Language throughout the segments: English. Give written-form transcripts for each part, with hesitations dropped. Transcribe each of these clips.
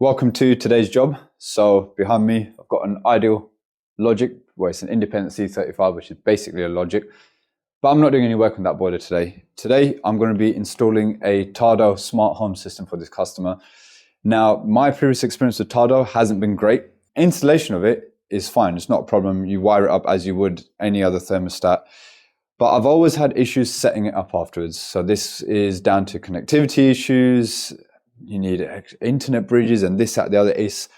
Welcome to today's job. So behind me, I've got an ideal logic, well, it's an independent C35, which is basically a logic, but I'm not doing any work on that boiler today. Today, I'm going to be installing a Tado smart home system for this customer. Now, my previous experience with Tado hasn't been great. Installation of it is fine. It's not a problem. You wire it up as you would any other thermostat, but I've always had issues setting it up afterwards. So this is down to connectivity issues. You need internet bridges and this, that, the other. It's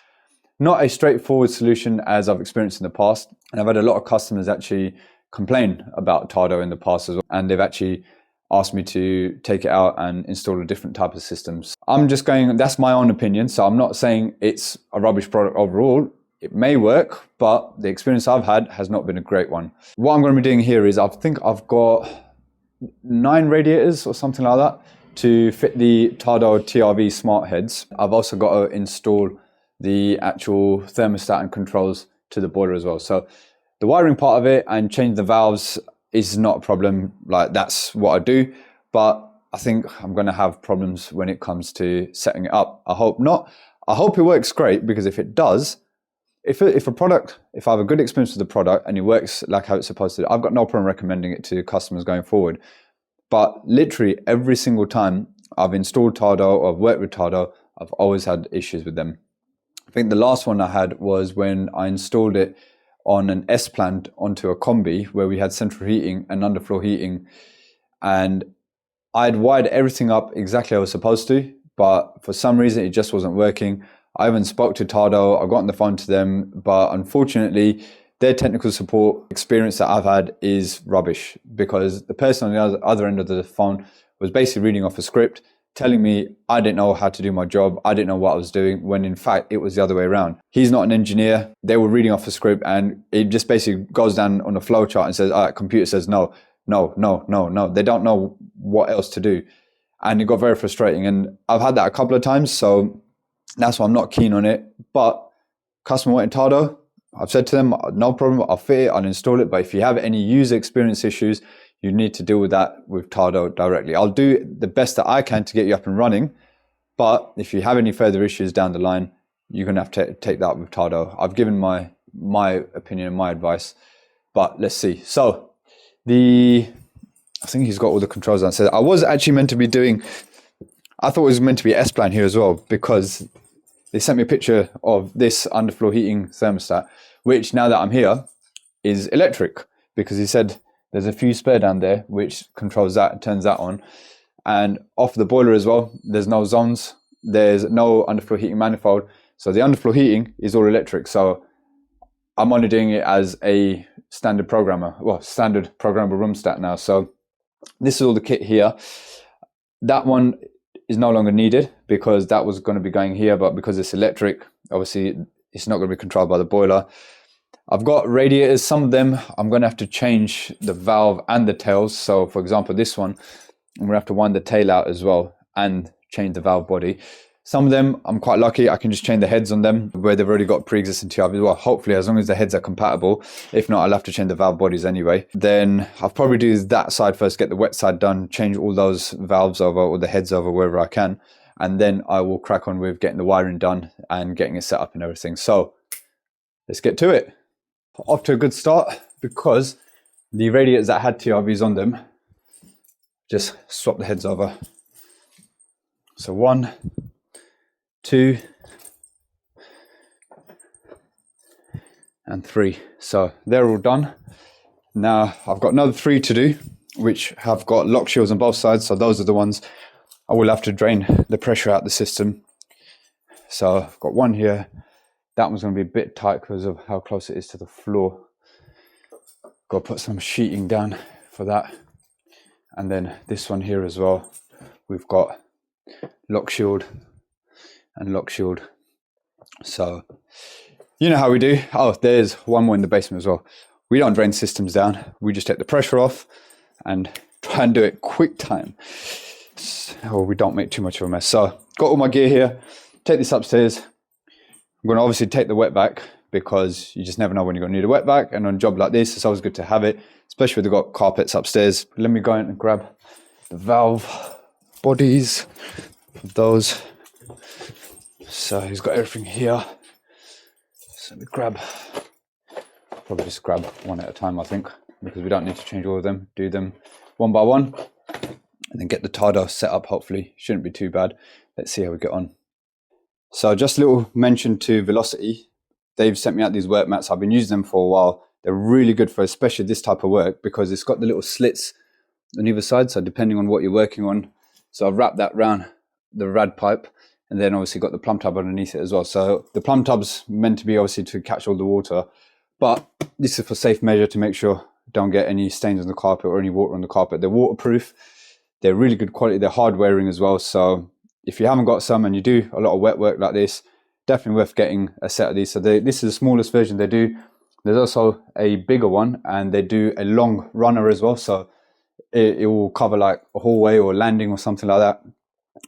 not a straightforward solution as I've experienced in the past. And I've had a lot of customers actually complain about Tado in the past as well. And they've actually asked me to take it out and install a different type of systems. I'm just going, that's my own opinion. So I'm not saying it's a rubbish product overall. It may work, but the experience I've had has not been a great one. What I'm going to be doing here is I think I've got 9 radiators or something like that to fit the Tado TRV smart heads. I've also got to install the actual thermostat and controls to the boiler as well. So the wiring part of it and change the valves is not a problem. Like, that's what I do, but I think I'm going to have problems when it comes to setting it up. I hope not. I hope it works great, because if it does, if I have a good experience with the product and it works like how it's supposed to, I've got no problem recommending it to customers going forward. But literally every single time I've installed Tado or I've worked with Tado, I've always had issues with them. I think the last one I had was when I installed it on an S-plant onto a combi where we had central heating and underfloor heating. And I'd wired everything up exactly how I was supposed to, but for some reason it just wasn't working. I even spoke to Tado, I got on the phone to them, but unfortunately, their technical support experience that I've had is rubbish, because the person on the other end of the phone was basically reading off a script, telling me I didn't know how to do my job, I didn't know what I was doing, when in fact it was the other way around. He's not an engineer, they were reading off a script, and it just basically goes down on a flow chart and says, all right, computer says no, no, no, no, no. They don't know what else to do. And it got very frustrating. And I've had that a couple of times, so that's why I'm not keen on it. But customer wanted Tado, I've said to them, no problem, I'll fit it, I'll install it. But if you have any user experience issues, you need to deal with that with Tado directly. I'll do the best that I can to get you up and running. But if you have any further issues down the line, you're going to have to take that with Tado. I've given my opinion and my advice, but let's see. So I think he's got all the controls on. So I was actually meant to be doing, I thought it was meant to be S-plan here as well, because they sent me a picture of this underfloor heating thermostat, which now that I'm here is electric, because he said there's a fuse spare down there which controls that and turns that on. And off the boiler as well, there's no zones, there's no underfloor heating manifold. So the underfloor heating is all electric. So I'm only doing it as a standard standard programmable room stat now. So this is all the kit here. That one is no longer needed because that was going to be going here, but because it's electric, obviously it's not going to be controlled by the boiler. I've got radiators. Some of them I'm going to have to change the valve and the tails. So for example, this one, I'm going to have to wind the tail out as well and change the valve body. Some of them I'm quite lucky, I can just change the heads on them where they've already got pre-existing TRVs. Well, hopefully, as long as the heads are compatible. If not, I'll have to change the valve bodies anyway. Then I'll probably do that side first, get the wet side done, change all those valves over or the heads over wherever I can. And then I will crack on with getting the wiring done and getting it set up and everything. So let's get to it. Off to a good start, because the radiators that had TRVs on them, just swap the heads over. So 1, 2, and 3. So they're all done. Now I've got another 3 to do, which have got lock shields on both sides. So those are the ones I will have to drain the pressure out of the system. So I've got one here. That one's going to be a bit tight because of how close it is to the floor. Got to put some sheeting down for that. And then this one here as well. We've got lock shield and lock shield. So you know how we do. Oh, there's one more in the basement as well. We don't drain systems down. We just take the pressure off and try and do it quick time. So we don't make too much of a mess. So got all my gear here. Take this upstairs. I'm going to obviously take the wet vac, because you just never know when you're going to need a wet vac. And on a job like this, it's always good to have it, especially if they've got carpets upstairs. Let me go in and grab the valve bodies of those. So he's got everything here. So we probably just grab one at a time, I think, because we don't need to change all of them. Do them one by one and then get the Tado set up, hopefully. Shouldn't be too bad. Let's see how we get on. So just a little mention to Velocity. They've sent me out these work mats. I've been using them for a while. They're really good for especially this type of work because it's got the little slits on either side. So depending on what you're working on. So I've wrapped that around the rad pipe and then obviously got the plumb tub underneath it as well. So the plumb tub's meant to be obviously to catch all the water, but this is for safe measure to make sure don't get any stains on the carpet or any water on the carpet. They're waterproof. They're really good quality. They're hard wearing as well. So if you haven't got some and you do a lot of wet work like this, definitely worth getting a set of these. So this is the smallest version they do. There's also a bigger one and they do a long runner as well. So it will cover like a hallway or landing or something like that.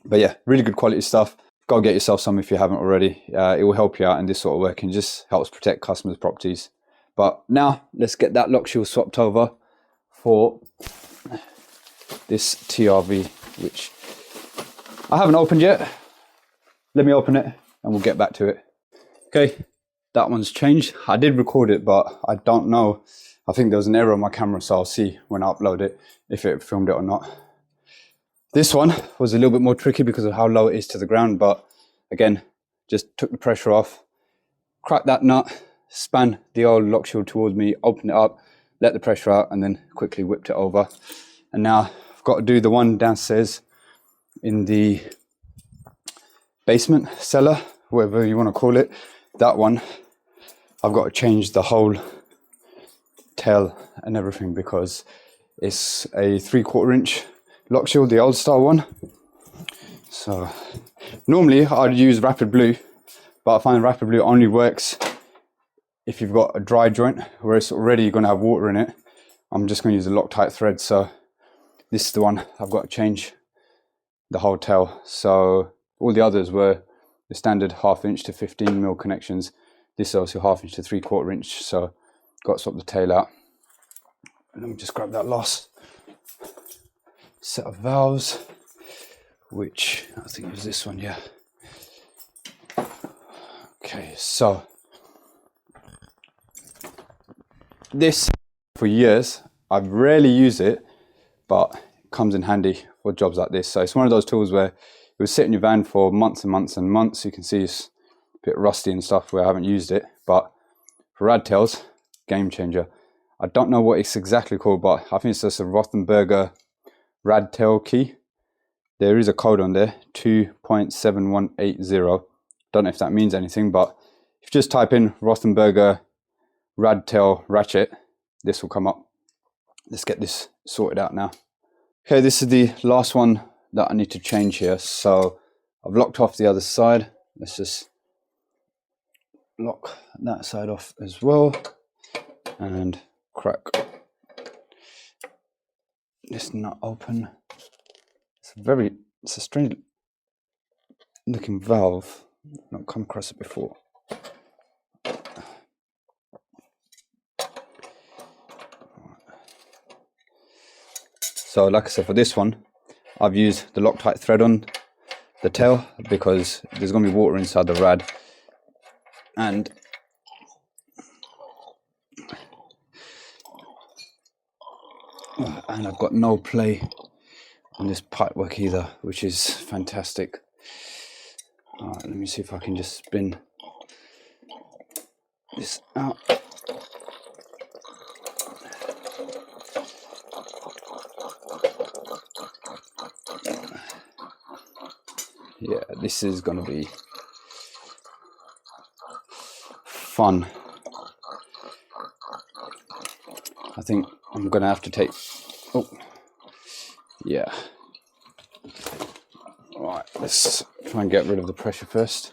But yeah, really good quality stuff. Go get yourself some if you haven't already. It will help you out in this sort of work and just helps protect customers' properties. But now let's get that lock shield swapped over for this TRV, which I haven't opened yet. Let me open it and we'll get back to it. Okay, that one's changed. I did record it, but I don't know. I think there was an error on my camera, so I'll see when I upload it if it filmed it or not. This one was a little bit more tricky because of how low it is to the ground, but again, just took the pressure off, cracked that nut, span the old lock shield towards me, opened it up, let the pressure out, and then quickly whipped it over. And now I've got to do the one downstairs in the basement, cellar, whatever you want to call it. That one, I've got to change the whole tail and everything because it's a 3/4 inch lock shield, the old style one. So normally I'd use Rapid Blue, but I find Rapid Blue only works if you've got a dry joint where it's already going to have water in it. I'm just going to use a Loctite thread. So this is the one I've got to change the whole tail. So all the others were the standard 1/2 inch to 15mm connections. This is also 1/2 inch to 3/4 inch. So got to swap the tail out. And let me just grab that last set of valves, which I think is this one, yeah. Okay, so this for years, I've rarely used it, but it comes in handy for jobs like this. So it's one of those tools where it will sit in your van for months and months and months. You can see it's a bit rusty and stuff where I haven't used it, but for rad tails, game changer. I don't know what it's exactly called, but I think it's just a Rothenberger rad tail key. There is a code on there, 2.7180. Don't know if that means anything, but if you just type in Rothenberger rad tail ratchet, this will come up. Let's get this sorted out now. Okay, this is the last one that I need to change here. So I've locked off the other side. Let's just lock that side off as well and crack this nut open. It's a strange looking valve. I've not come across it before. So like I said, for this one, I've used the Loctite thread on the tail because there's going to be water inside the rad. And I've got no play on this pipe work either, which is fantastic. All right, let me see if I can just spin this out. Yeah, this is going to be fun. I think I'm going to have to take... Oh, yeah. All right, let's try and get rid of the pressure first.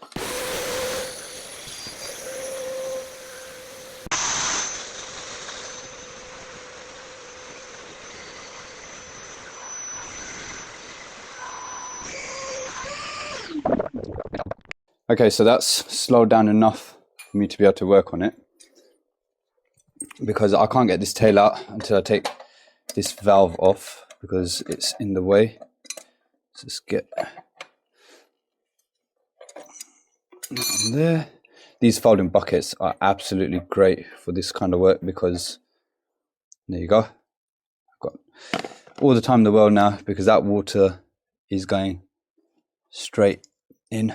Okay, so that's slowed down enough for me to be able to work on it, because I can't get this tail out until I take this valve off because it's in the way. Let's just get... And there. These folding buckets are absolutely great for this kind of work because there you go. I've got all the time in the world now because that water is going straight in.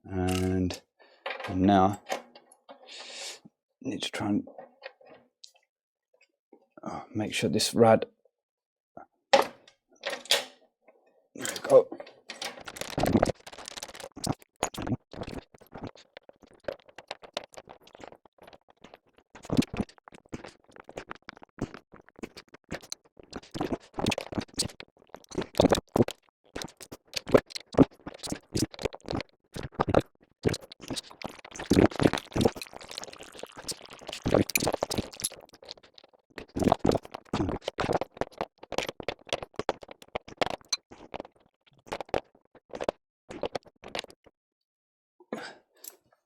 And now I need to try and make sure this rad. There we go.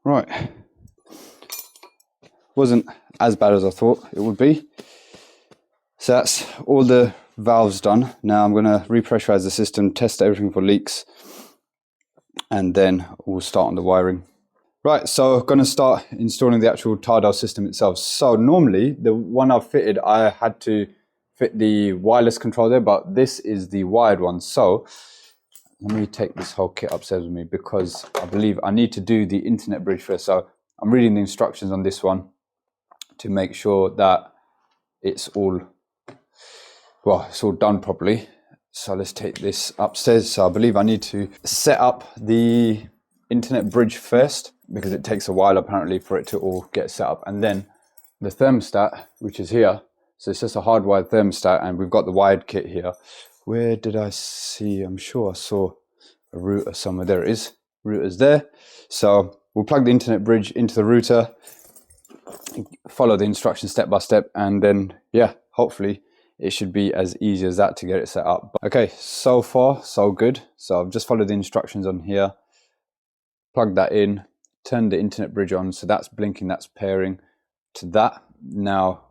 Right, wasn't as bad as I thought it would be. So that's all the valves done. Now I'm going to repressurize the system, test everything for leaks, and then we'll start on the wiring. Right, so I'm going to start installing the actual Tado system itself. So normally the one I've fitted, I had to fit the wireless control there, but this is the wired one. So let me take this whole kit upstairs with me because I believe I need to do the internet bridge first. So I'm reading the instructions on this one to make sure that it's all, well, it's all done properly. So let's take this upstairs. So I believe I need to set up the internet bridge first because it takes a while apparently for it to all get set up. And then the thermostat, which is here. So it's just a hardwired thermostat and we've got the wired kit here. Where did I see? I'm sure I saw a router somewhere. There it is. Router's there. So we'll plug the internet bridge into the router, follow the instructions step by step, and then, yeah, hopefully it should be as easy as that to get it set up. Okay, so far, so good. So I've just followed the instructions on here, plugged that in, turned the internet bridge on. So that's blinking, that's pairing to that. Now,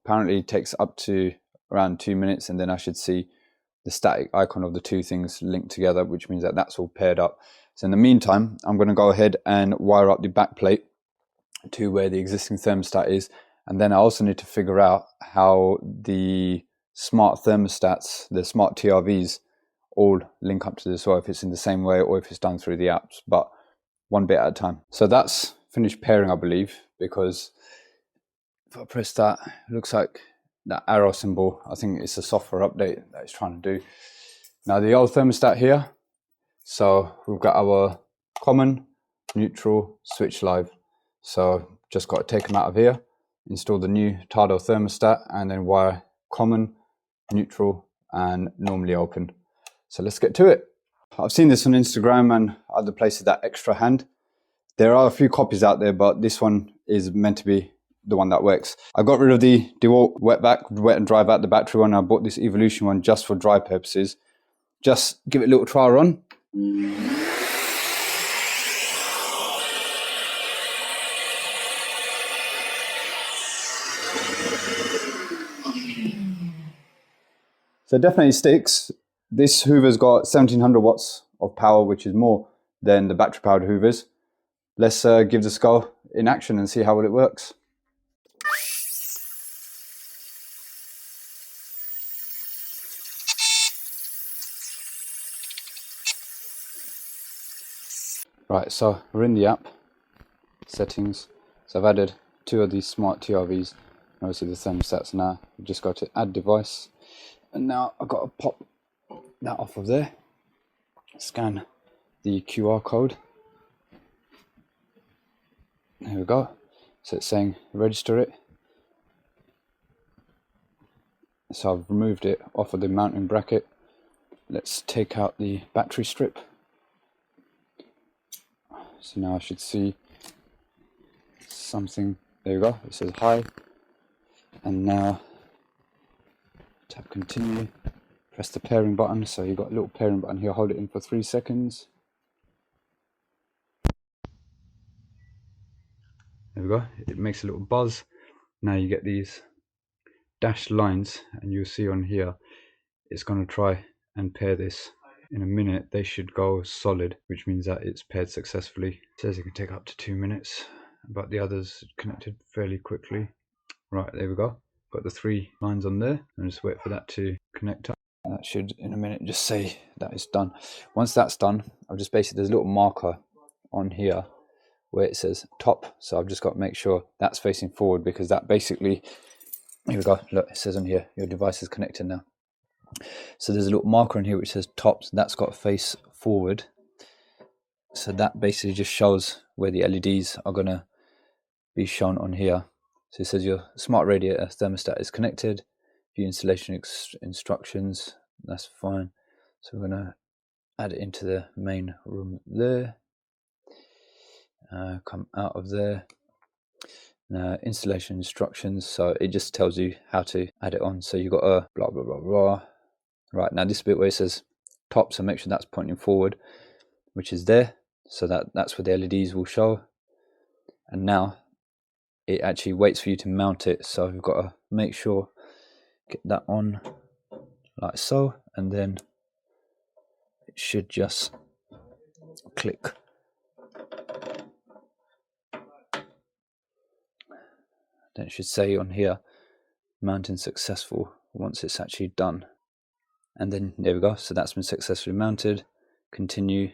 apparently it takes up to around 2 minutes, and then I should see the static icon of the two things linked together, which means that that's all paired up. So in the meantime, I'm going to go ahead and wire up the back plate to where the existing thermostat is. And then I also need to figure out how the smart thermostats, the smart TRVs, all link up to this, or if it's in the same way or if it's done through the apps, but one bit at a time. So that's finished pairing, I believe, because if I press that, it looks like that arrow symbol. I think it's a software update that it's trying to do. Now the old thermostat here, so we've got our common, neutral, switch live. So just got to take them out of here, install the new Tado thermostat, and then wire common, neutral, and normally open. So let's get to it. I've seen this on Instagram and other places, that extra hand. There are a few copies out there, but this one is meant to be the one that works. I got rid of the DeWalt wet and dry back, the battery one. I bought this Evolution one just for dry purposes. Just give it a little trial run. So it definitely sticks. This Hoover's got 1700 watts of power, which is more than the battery powered Hoovers. Let's give this a go in action and see how well it works. Right, so we're in the app, settings. So I've added 2 of these smart TRVs. Obviously the thermostats now. We've just got to add device. And now I've got to pop that off of there. Scan the QR code. There we go. So it's saying register it. So I've removed it off of the mounting bracket. Let's take out the battery strip. So now I should see something. There you go. It says hi. And now tap continue. Press the pairing button. So you've got a little pairing button here. Hold it in for 3 seconds. There we go. It makes a little buzz. Now you get these dashed lines, and you'll see on here it's going to try and pair this in a minute they should go solid, which means that it's paired successfully. It says it can take up to 2 minutes, but the others connected fairly quickly. Right, there we go. Got the 3 lines on there, and just wait for that to connect up. And that should in a minute just say that it's done. Once that's done, I've just basically, there's a little marker on here where it says top, so I've just got to make sure that's facing forward, because that basically, here we go, look, it says on here your device is connected now. So there's a little marker on here which says top, so that's got to face forward. So that basically just shows where the LEDs are going to be shown on here. So it says your smart radiator thermostat is connected. View installation instructions, that's fine. So we're going to add it into the main room there. Come out of there. Now, installation instructions, so it just tells you how to add it on. So you've got a blah blah blah blah. Right, now this bit where it says top, so make sure that's pointing forward, which is there, so that's where the LEDs will show. And now it actually waits for you to mount it, so you've got to make sure, get that on like so, and then it should just click. Then it should say on here, mounting successful, once it's actually done. And then there we go, so that's been successfully mounted. Continue.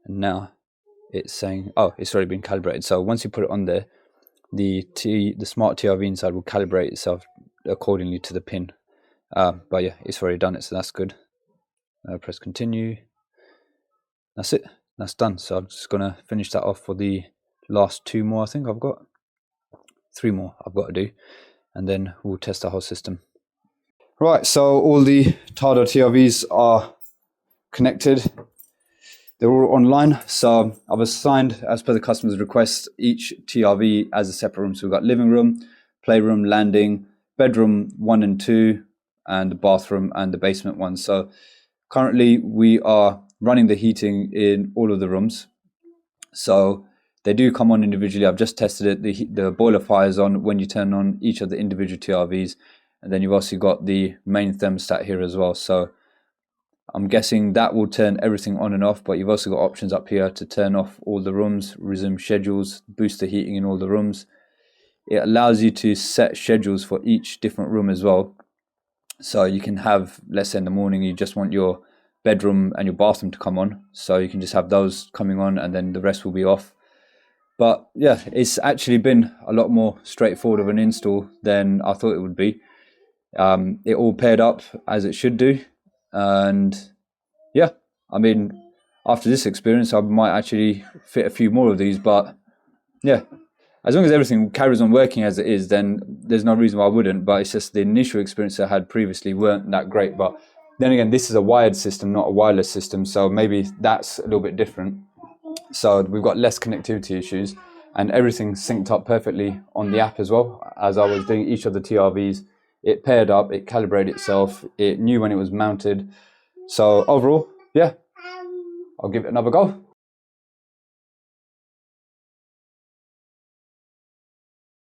And now it's saying, oh, it's already been calibrated. So once you put it on there, the smart TRV inside will calibrate itself accordingly to the pin. But yeah, it's already done it, so that's good. Press continue. That's it, that's done. So I'm just gonna finish that off for the last 2 more. I think I've got 3 more I've got to do, and then we'll test the whole system. Right, so all the Tado TRVs are connected. They're all online. So I've assigned, as per the customer's request, each TRV as a separate room. So we've got living room, playroom, landing, bedroom 1 and 2, and the bathroom and the basement 1. So currently we are running the heating in all of the rooms. So they do come on individually. I've just tested it. The boiler fires on when you turn on each of the individual TRVs. And then you've also got the main thermostat here as well. So I'm guessing that will turn everything on and off, but you've also got options up here to turn off all the rooms, resume schedules, boost the heating in all the rooms. It allows you to set schedules for each different room as well. So you can have, let's say in the morning, you just want your bedroom and your bathroom to come on. So you can just have those coming on and then the rest will be off. But yeah, it's actually been a lot more straightforward of an install than I thought it would be. It all paired up as it should do, and yeah, I mean, after this experience I might actually fit a few more of these. But yeah, as long as everything carries on working as it is, then there's no reason why I wouldn't. But it's just the initial experience I had previously weren't that great. But then again, this is a wired system, not a wireless system, so maybe that's a little bit different. So we've got less connectivity issues, and everything synced up perfectly on the app as well. As I was doing each of the TRVs, it paired up, it calibrated itself, it knew when it was mounted. So overall, yeah, I'll give it another go.